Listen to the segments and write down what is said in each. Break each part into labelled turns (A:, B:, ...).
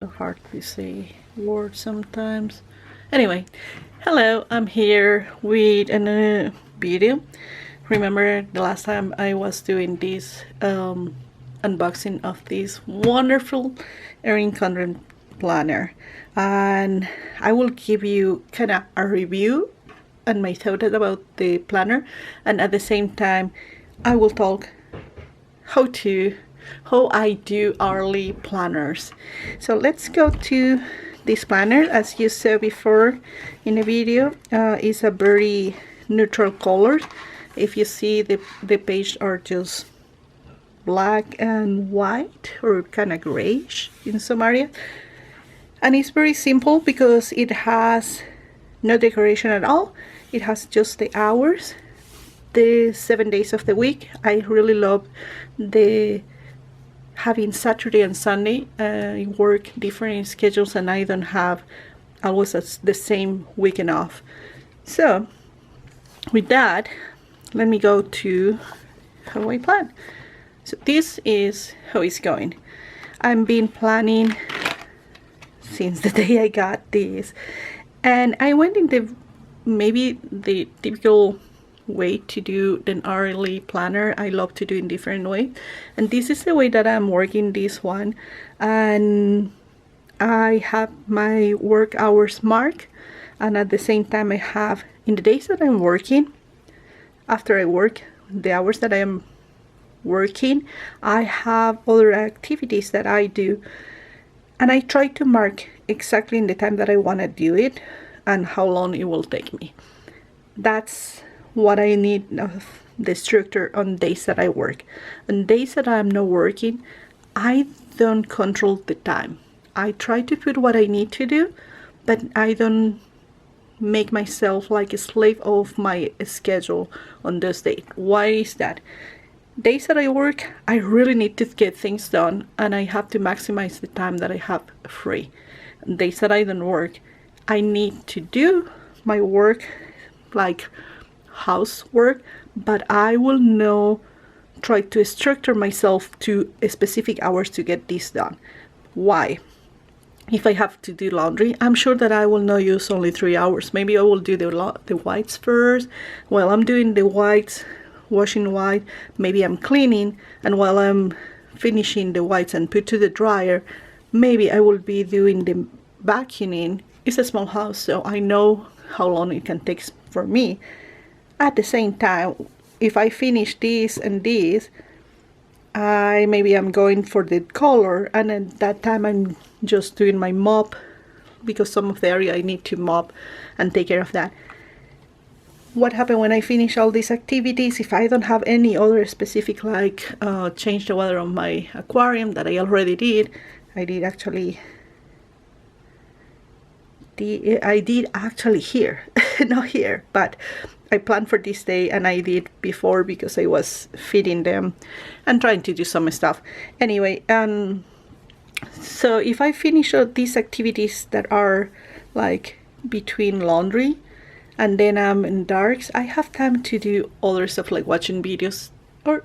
A: So hard to say words sometimes. Anyway, hello, I'm here with a video. Remember the last time I was doing this unboxing of this wonderful Erin Condren planner, and I will give you kind of a review and my thoughts about the planner, and at the same time I will talk how I do hourly planners. So let's go to this planner. As you saw before in the video, it's a very neutral color. If you see, the page are just black and white or kind of grayish in some areas, and it's very simple because it has no decoration at all. It has just the hours, the 7 days of the week. I really love the having Saturday and Sunday. I work different schedules and I don't have always the same weekend off. So with that, let me go to how I plan. So this is how it's going. I've been planning since the day I got this, and I went in maybe the typical way to do an hourly planner. I love to do in different way, and this is the way that I'm working this one. And I have my work hours marked, and at the same time I have, in the days that I'm working, after I work, the hours that I am working, I have other activities that I do, and I try to mark exactly in the time that I want to do it and how long it will take me. That's what I need of the structure on days that I work. On days that I'm not working, I don't control the time. I try to put what I need to do, but I don't make myself like a slave of my schedule on those days. Why is that? Days that I work, I really need to get things done, and I have to maximize the time that I have free. Days that I don't work, I need to do my work, like housework, but I will know, try to structure myself to specific hours to get this done. Why? If I have to do laundry, I'm sure that I will not use only 3 hours. Maybe I will do the whites first. While I'm doing the whites, washing white, maybe I'm cleaning, and while I'm finishing the whites and put to the dryer, maybe I will be doing the vacuuming. It's a small house, so I know how long it can take for me. At the same time, if I finish this and this, maybe I'm going for the color, and at that time I'm just doing my mop, because some of the area I need to mop and take care of that. What happened when I finish all these activities? If I don't have any other specific, like change the water on my aquarium that I already did, I did actually here, not here, but I planned for this day, and I did before because I was feeding them and trying to do some stuff. Anyway, so if I finish all these activities that are like between laundry and then I'm in darks, I have time to do other stuff like watching videos or,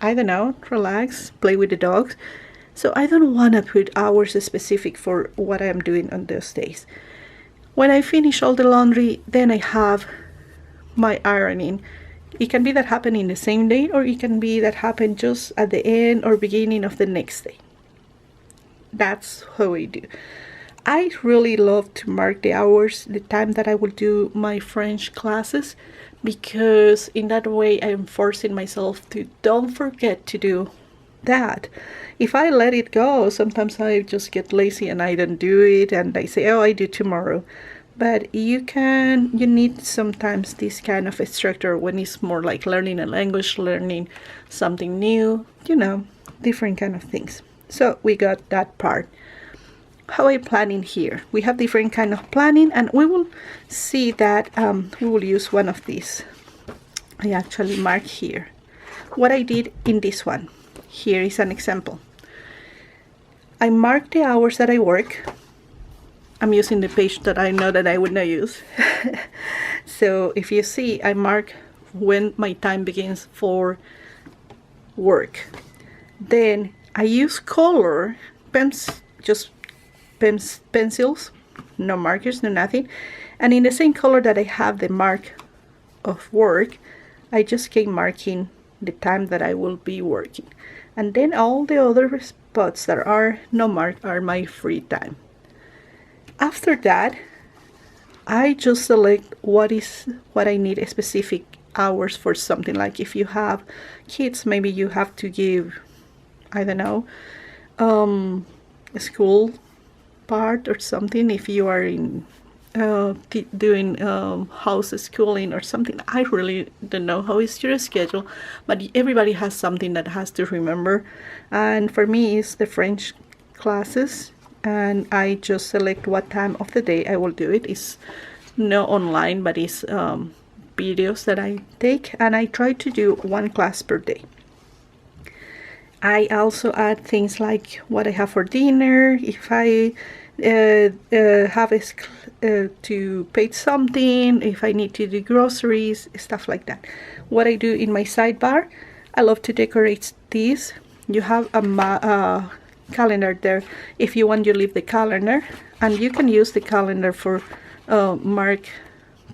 A: I don't know, relax, play with the dogs. So I don't want to put hours specific for what I'm doing on those days. When I finish all the laundry, then I have my ironing. It can be that happen in the same day, or it can be that happen just at the end or beginning of the next day. That's how I do. I really love to mark the hours, the time that I will do my French classes, because in that way I am forcing myself to don't forget to do that. If I let it go, sometimes I just get lazy and I don't do it, and I say, oh, I do tomorrow. But you need sometimes this kind of a structure when it's more like learning a language, learning something new, different kind of things. So we got that part. How I planning here? We have different kind of planning, and we will see that we will use one of these. I actually mark here what I did in this one. Here is an example. I mark the hours that I work. I'm using the page that I know that I would not use. So if you see, I mark when my time begins for work. Then I use color pens, just pencils, no markers, no nothing. And in the same color that I have the mark of work, I just keep marking the time that I will be working. And then all the other spots that are no mark are my free time. After that, I just select what I need specific hours for something. Like if you have kids, maybe you have to give, I don't know, a school part or something. If you are in doing house schooling or something, I really don't know how is your schedule, but everybody has something that has to remember. And for me, it's the French classes, and I just select what time of the day I will do it. It's not online, but it's videos that I take, and I try to do one class per day. I also add things like what I have for dinner, if I have to pay something, if I need to do groceries, stuff like that. What I do in my sidebar, I love to decorate this. You have a calendar there. If you want, you leave the calendar, and you can use the calendar for mark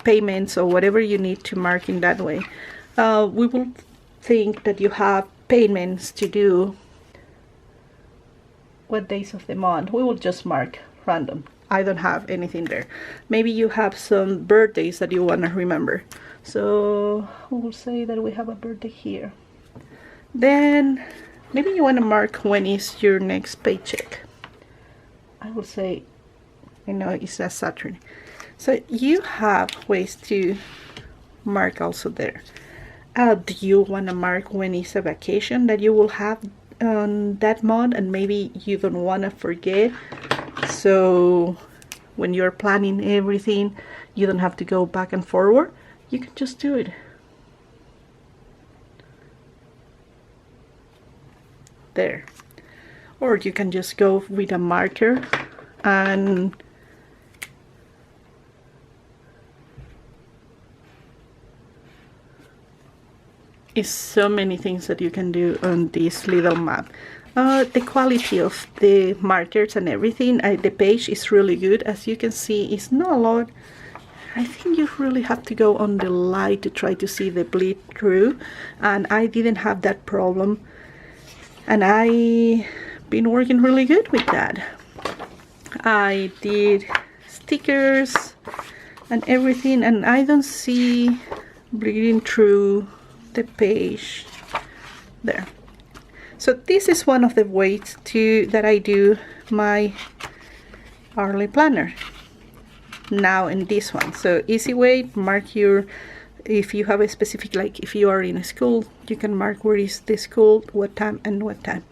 A: payments or whatever you need to mark in that way. We will think that you have payments to do. What days of the month? We will just mark random. I don't have anything there. Maybe you have some birthdays that you want to remember, so we will say that we have a birthday here. Then maybe you want to mark when is your next paycheck. I will say, I know it's a Saturday. So you have ways to mark also there. Do you want to mark when is a vacation that you will have that month, and maybe you don't want to forget, so when you're planning everything you don't have to go back and forward, you can just do it there. Or you can just go with a marker and is so many things that you can do on this little map. The quality of the markers and everything, the page is really good. As you can see, it's not a lot. I think you really have to go on the light to try to see the bleed through, and I didn't have that problem, and I been working really good with that. I did stickers and everything, and I don't see bleeding through the page there. So this is one of the ways that I do my hourly planner. Now in this one, so easy way, mark your, if you have a specific, like if you are in a school, you can mark where is the school, what time and what time.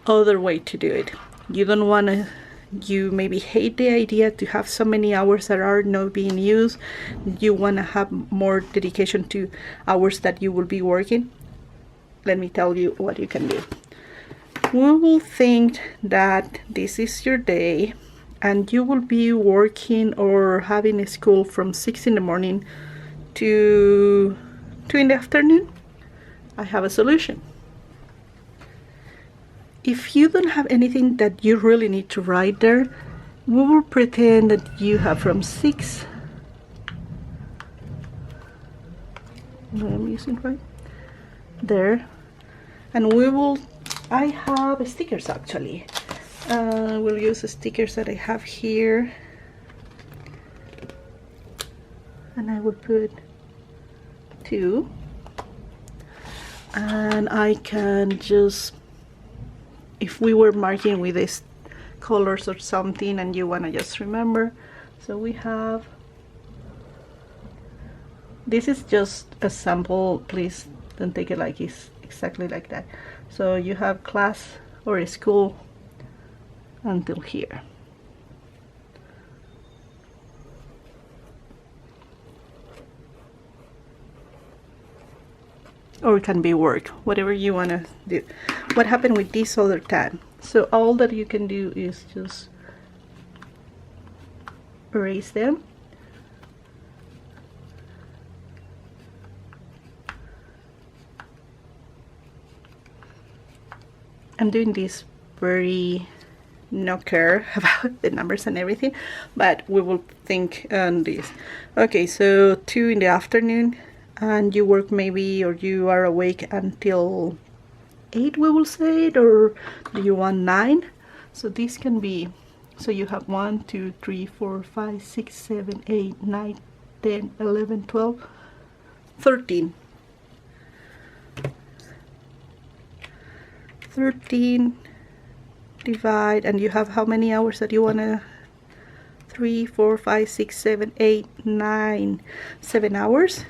A: Other way to do it, you don't want to, you maybe hate the idea to have so many hours that are not being used, you want to have more dedication to hours that you will be working. Let me tell you what you can do. We will think that this is your day and you will be working or having a school from 6 in the morning to 2 in the afternoon. I have a solution. If you don't have anything that you really need to write there, we will pretend that you have from 6, I'm using right there, and we will, I have stickers actually. We'll use the stickers that I have here, and I will put 2, and I can just, if we were marking with these colors or something and you want to just remember, so we have, this is just a sample, please don't take it like it's exactly like that. So you have class or a school until here. Or it can be work, whatever you want to do. What happened with this other tab? So all that you can do is just erase them. I'm doing this very no care about the numbers and everything, but we will think on this. Okay, so 2 in the afternoon, and you work maybe, or you are awake until 8, we will say it, or do you want 9? So this can be, so you have 1, 2, 3, 4, 5, 6, 7, 8, 9, 10, 11, 12, 13. 13 divide, and you have how many hours that you want to, 3, 4, 5, 6, 7, 8, 9, 7 hours.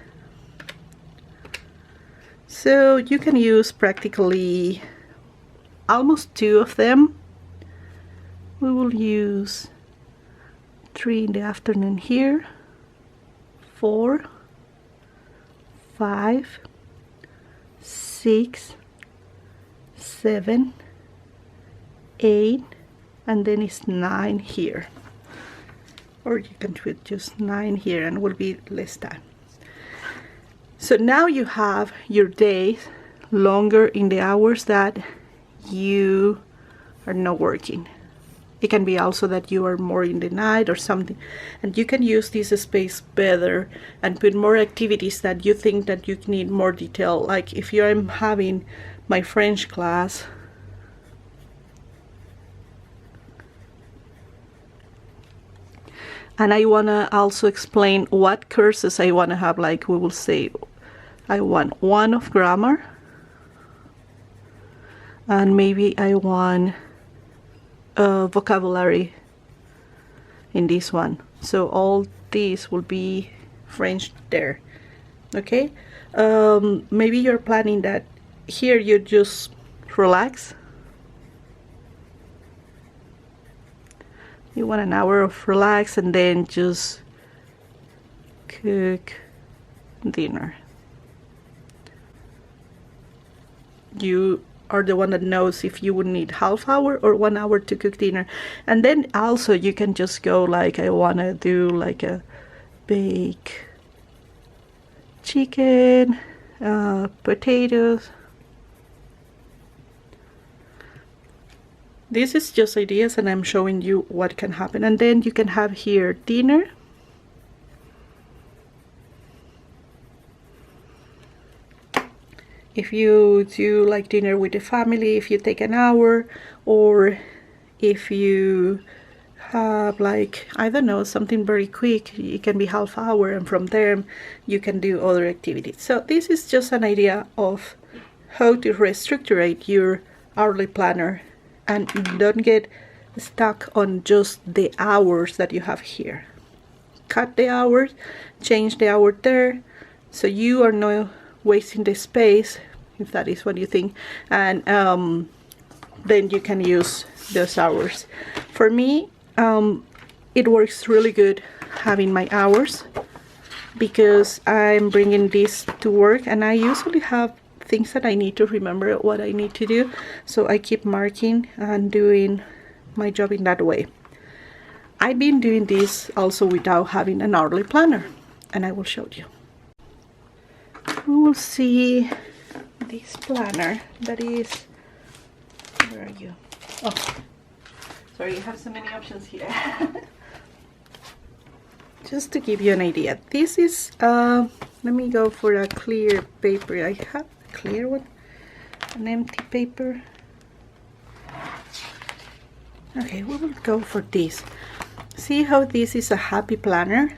A: So you can use practically almost 2 of them. We will use 3 in the afternoon here, 4, 5, 6, 7, 8, and then it's 9 here, or you can put just 9 here and will be less time. So now you have your days longer in the hours that you are not working. It can be also that you are more in the night or something, and you can use this space better and put more activities that you think that you need more detail. Like if I'm having my French class, and I want to also explain what courses I want to have, like we will say I want 1 of grammar, and maybe I want vocabulary in this one. So all these will be French there. Okay, maybe you're planning that here you just relax. You want an hour of relax and then just cook dinner. You are the one that knows if you would need half hour or 1 hour to cook dinner. And then also you can just go like, I want to do like a bake chicken, potatoes. This is just ideas, and I'm showing you what can happen. And then you can have here dinner. If you do like dinner with the family, if you take an hour, or if you have like, I don't know, something very quick, it can be half hour, and from there you can do other activities. So this is just an idea of how to restructure your hourly planner and don't get stuck on just the hours that you have here. Cut the hours, change the hour there, so you are not wasting the space, if that is what you think, and then you can use those hours. For me, it works really good having my hours, because I'm bringing this to work, and I usually have things that I need to remember what I need to do, so I keep marking and doing my job in that way. I've been doing this also without having an hourly planner, and I will show you. We will see this planner that is, where are you? Oh, sorry, you have so many options here. Just to give you an idea, this is, let me go for a clear paper. I have a clear one, an empty paper. Okay, we will go for this. See how this is a happy planner,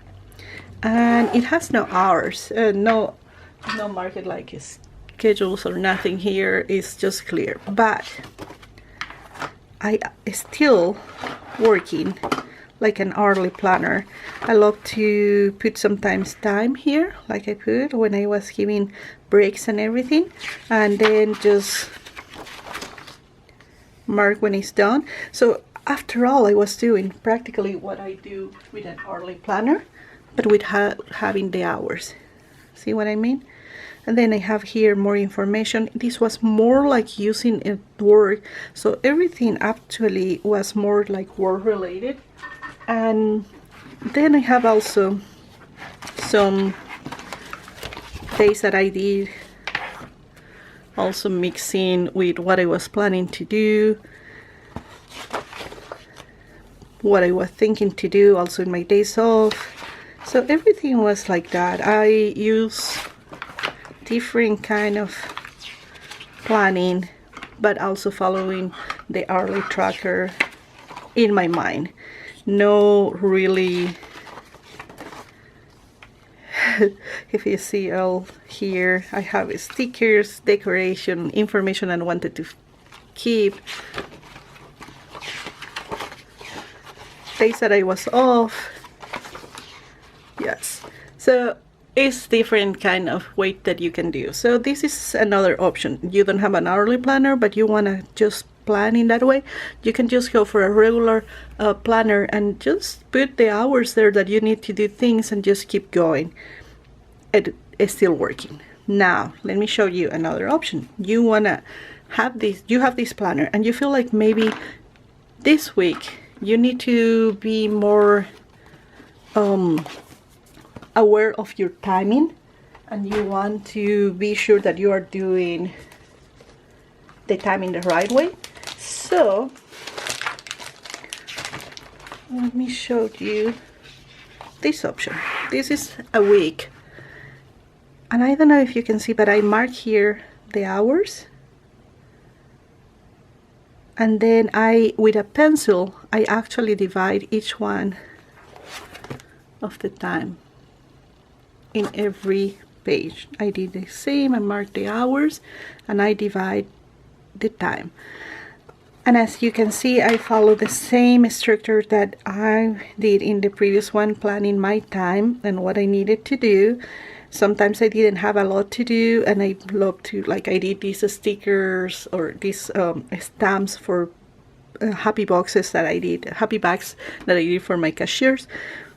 A: and it has no hours, no market like schedules or nothing here. It's just clear, but I still working like an hourly planner. I love to put sometimes time here, like I put when I was giving breaks and everything, and then just mark when it's done. So after all, I was doing practically what I do with an hourly planner, but with having the hours. See what I mean? And then I have here more information. This was more like using it work, so everything actually was more like work related. And then I have also some days that I did also mixing with what I was planning to do. what I was thinking to do also in my days off. So everything was like that. I use different kind of planning, but also following the hourly tracker in my mind. No really if you see all here, I have stickers, decoration, information I wanted to keep, days that I was off. Yes, so it's different kind of way that you can do. So this is another option. You don't have an hourly planner, but you want to just plan in that way. You can just go for a regular planner and just put the hours there that you need to do things and just keep going. It is still working. Now let me show you another option. You want to have this, you have this planner and you feel like maybe this week you need to be more aware of your timing, and you want to be sure that you are doing the timing the right way. So let me show you this option. This is a week, and I don't know if you can see, but I mark here the hours, and then with a pencil I actually divide each one of the time in every page. I did the same. I mark the hours and I divide the time, and as you can see I follow the same structure that I did in the previous one, planning my time and what I needed to do. Sometimes I didn't have a lot to do, and I love to, like, I did these stickers or these stamps for happy boxes that I did, happy bags that I did for my cashiers.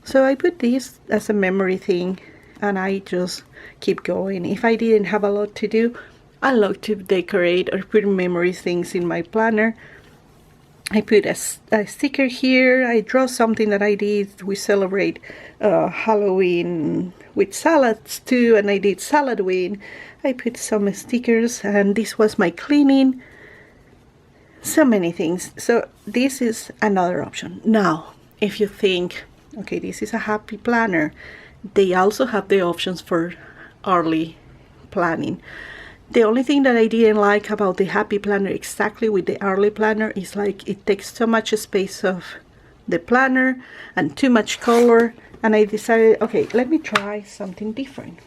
A: So I put this as a memory thing and I just keep going. If I didn't have a lot to do, I love to decorate or put memory things in my planner. I put a sticker here. I draw something that I did. We celebrate Halloween with salads too, and I did Saladween. I put some stickers, and this was my cleaning. So many things. So this is another option. Now, if you think, okay, this is a happy planner, they also have the options for hourly planning. The only thing that I didn't like about the happy planner exactly with the hourly planner is like it takes so much space of the planner and too much color, and I decided, okay, let me try something different.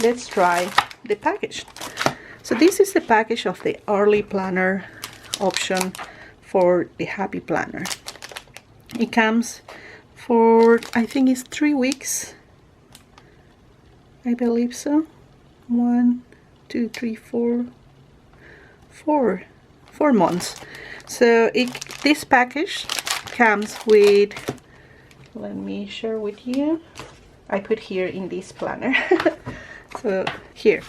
A: Let's try the package. So this is the package of the hourly planner option for the happy planner. It comes for, I think it's 3 weeks, I believe so. 1, 2, 3, 4 months. So this package comes with, let me share with you, I put here in this planner. So here,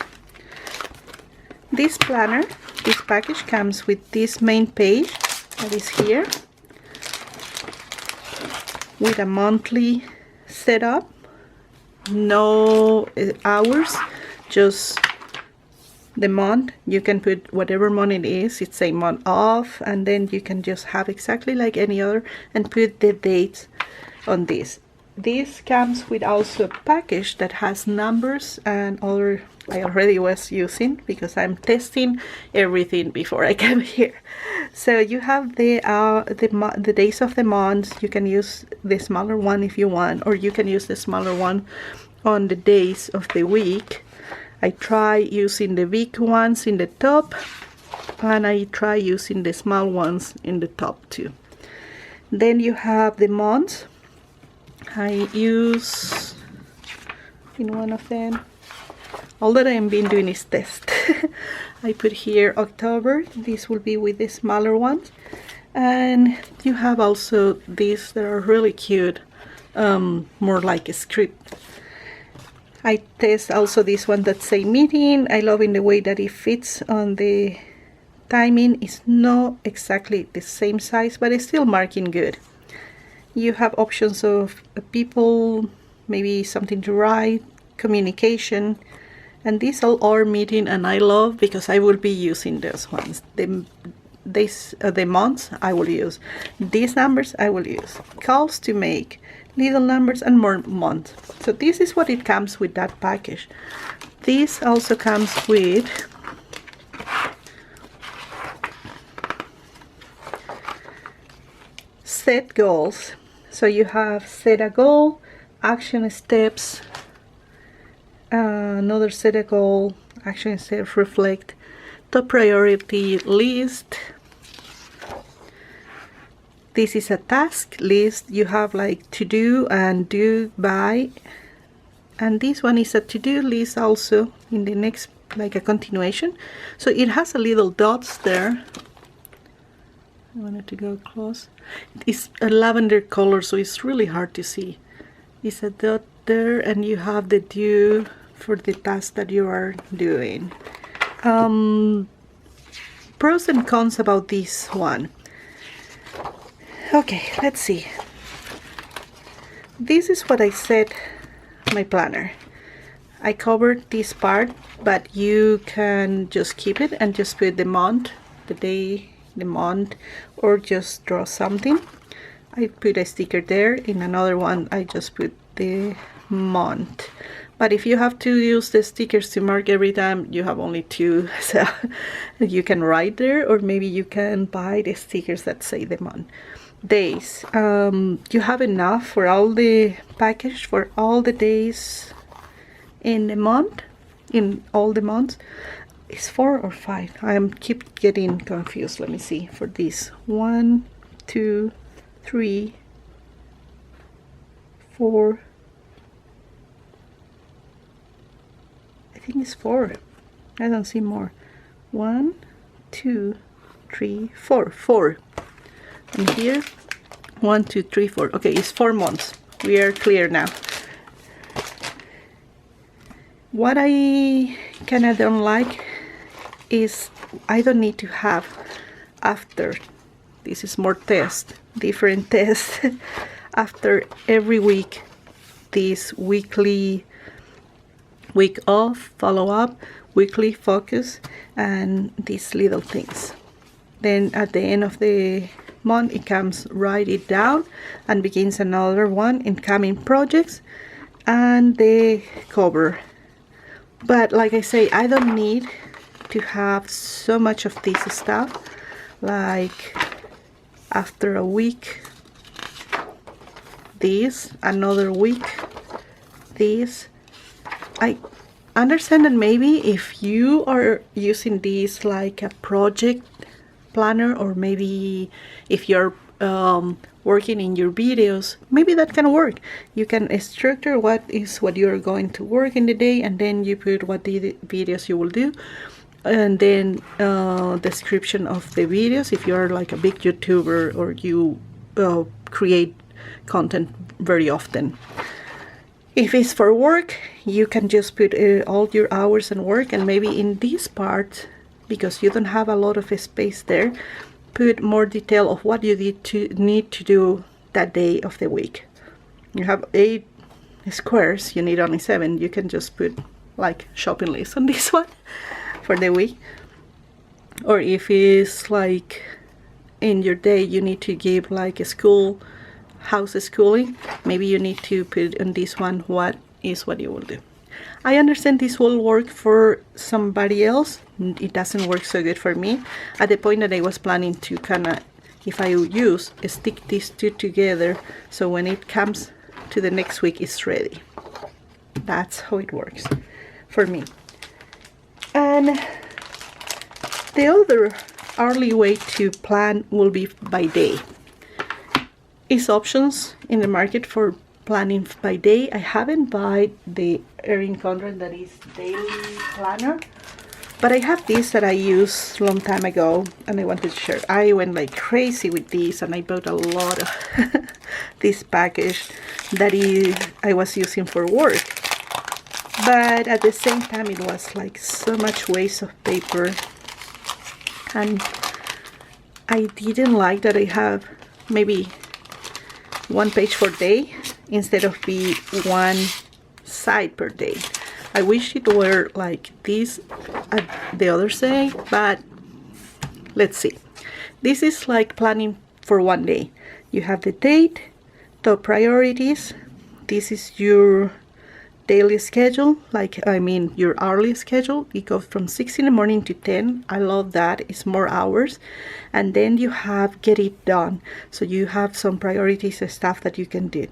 A: this planner, this package comes with this main page that is here with a monthly setup, no hours, just the month. You can put whatever month it is. It's a month off, and then you can just have exactly like any other and put the dates on this. This comes with also a package that has numbers and other I already was using because I'm testing everything before I came here. So you have the days of the month. You can use the smaller one if you want, or you can use the smaller one on the days of the week. I try using the big ones in the top, and I try using the small ones in the top too. Then you have the months. I use in one of them, all that I've been doing is test. I put here October. This will be with the smaller ones, and you have also these that are really cute, more like a script. I test also this one that say meeting. I love in the way that it fits on the timing. It's not exactly the same size, but it's still marking good. You have options of people, maybe something to write, communication, and these all are meeting, and I love because I will be using those ones. The this the months I will use. These numbers I will use. Calls to make, little numbers and more months. So this is what it comes with that package. This also comes with set goals. So you have set a goal, action steps, another set a goal, action steps, reflect, top priority list. This is a task list. You have like to do and do by, and this one is a to-do list also in the next, like a continuation. So it has a little dots there. I wanted to go close. It's a lavender color, so it's really hard to see. It's a dot there, and you have the due for the task that you are doing. Pros and cons about this one. Okay, let's see. This is what I set my planner. I covered this part, but you can just keep it and just put the month, the day, the month, or just draw something. I put a sticker there. In another one I just put the month. But if you have to use the stickers to mark every time, you have only two, so you can write there, or maybe you can buy the stickers that say the month. Days, you have enough for all the package for all the days in the month, in all the months. It's 4 or 5. I keep getting confused. Let me see. For this, 1, 2, 3, 4. I think it's 4. I don't see more. 1, 2, 3, 4. 4. And here, 1, 2, 3, 4. Okay, it's 4 months. We are clear now. What I kind of don't like is I don't need to have after. This is more test, different test. After every week, this weekly, week off, follow up, weekly focus, and these little things. Then at the end of the month, it comes, write it down, and begins another one, incoming projects, and the cover. But like I say, I don't need to have so much of this stuff. Like after a week, this, another week, this. I understand that maybe if you are using this like a project planner, or maybe if you're working in your videos, maybe that can work. You can structure what you're going to work in the day, and then you put what the videos you will do, and then description of the videos if you're like a big YouTuber or you create content very often. If it's for work, you can just put all your hours and work, and maybe in this part, because you don't have a lot of space there, put more detail of what you need to do that day of the week. You have 8 squares, you need only 7. You can just put like shopping list on this one for the week. Or if it's like in your day you need to give like a school, house schooling, maybe you need to put on this one what you will do. I understand this will work for somebody else. It doesn't work so good for me. At the point that I was planning to kind of, if I stick these two together, so when it comes to the next week, it's ready. That's how it works for me. And the other early way to plan will be by day. Is options in the market for planning by day. I haven't bought the Erin Condren that is daily planner, but I have this that I used a long time ago and I wanted to share. I went like crazy with this and I bought a lot of this package that I was using for work, but at the same time it was like so much waste of paper, and I didn't like that I have maybe 1 page per day instead of be 1 side per day. I wish it were like this at the other side, but let's see. This is like planning for one day. You have the date, top priorities. This is your daily schedule, your hourly schedule. It goes from 6 in the morning to 10. I love that. It's more hours. And then you have get it done. So you have some priorities and stuff that you can do.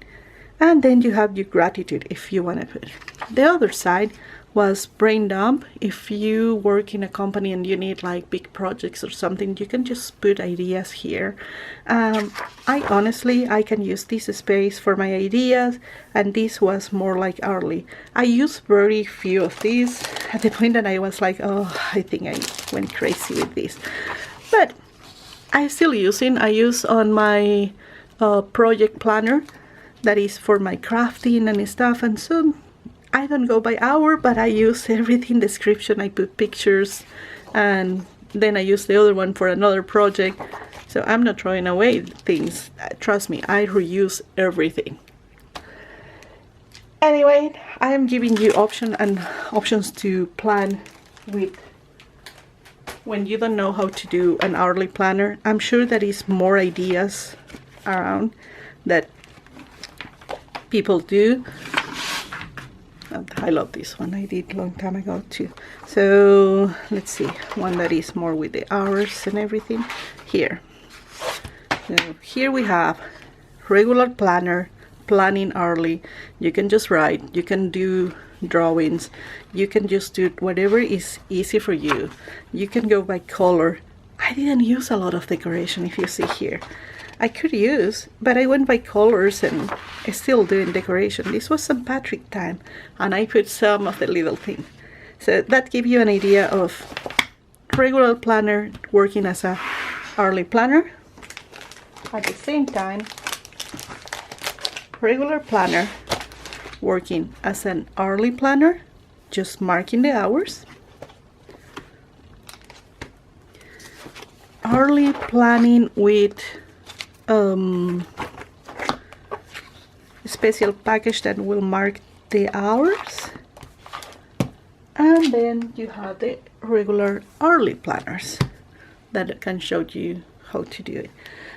A: And then you have your gratitude if you want to put it. The other side was brain dump. If you work in a company and you need like big projects or something, you can just put ideas here. I can use this space for my ideas, and this was more like hourly. I used very few of these at the point that I was like, oh, I think I went crazy with this. But I'm still using. I use on my project planner that is for my crafting and stuff, and so I don't go by hour, but I use everything description. I put pictures, and then I use the other one for another project. So I'm not throwing away things. Trust me, I reuse everything. Anyway, I am giving you options to plan with when you don't know how to do an hourly planner. I'm sure there is more ideas around that people do. I love this one. I did a long time ago too. So let's see, one that is more with the hours and everything here. So here we have regular planner, planning hourly. You can just write, you can do drawings, you can just do whatever is easy for you. You can go by color. I didn't use a lot of decoration, if you see here. I could use, but I went by colors and I still doing decoration. This was St. Patrick time, and I put some of the little things. So that gives you an idea of regular planner working as a hourly planner. At the same time, regular planner working as an hourly planner, just marking the hours. Hourly planning with special package that will mark the hours, and then you have the regular hourly planners that can show you how to do it.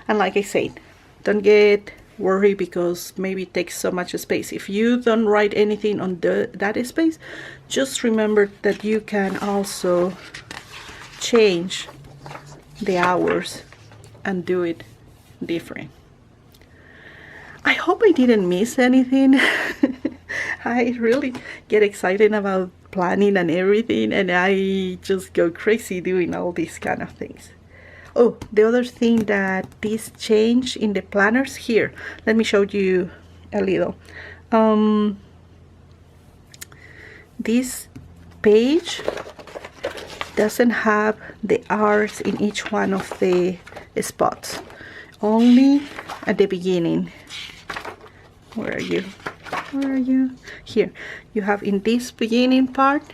A: And like I said, don't get worried because maybe it takes so much space. If you don't write anything on that space, just remember that you can also change the hours and do it different. I hope I didn't miss anything. I really get excited about planning and everything, and I just go crazy doing all these kind of things. Oh, the other thing that this change in the planners here, let me show you a little. This page doesn't have the hours in each one of the spots. Only at the beginning. Where are you? Where are you? Here. You have in this beginning part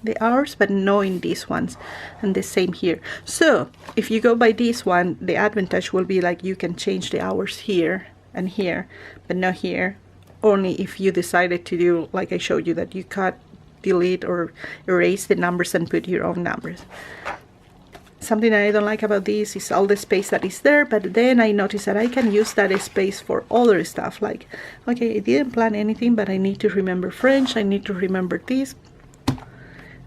A: the hours, but no in these ones. And the same here. So if you go by this one, the advantage will be like you can change the hours here and here, but not here. Only if you decided to do like I showed you, that you cut, delete, or erase the numbers and put your own numbers. Something that I don't like about this is all the space that is there, but then I noticed that I can use that space for other stuff, like, okay, I didn't plan anything, but I need to remember French, I need to remember this.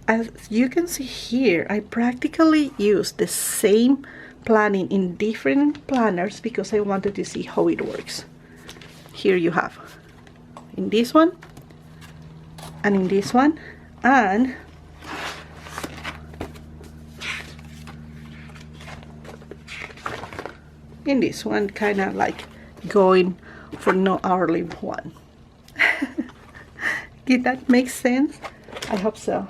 A: As you can see here, I practically used the same planning in different planners because I wanted to see how it works. Here you have, in this one, and in this one, and in this one, kind of like going for no hourly one. Did that make sense? I hope so.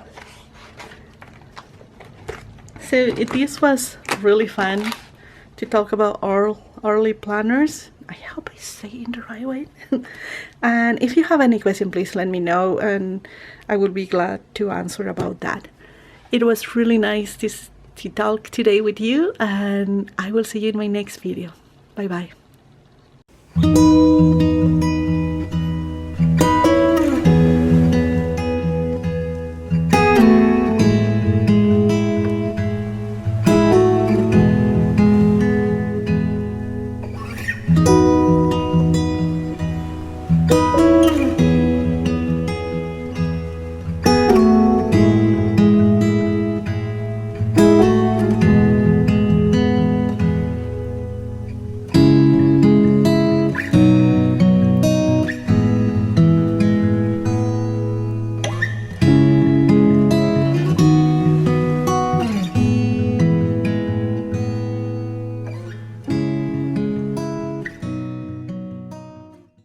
A: So this was really fun to talk about hourly planners. I hope I say it in the right way. And if you have any question, please let me know, and I will be glad to answer about that. It was really nice to talk today with you, and I will see you in my next video. Bye bye.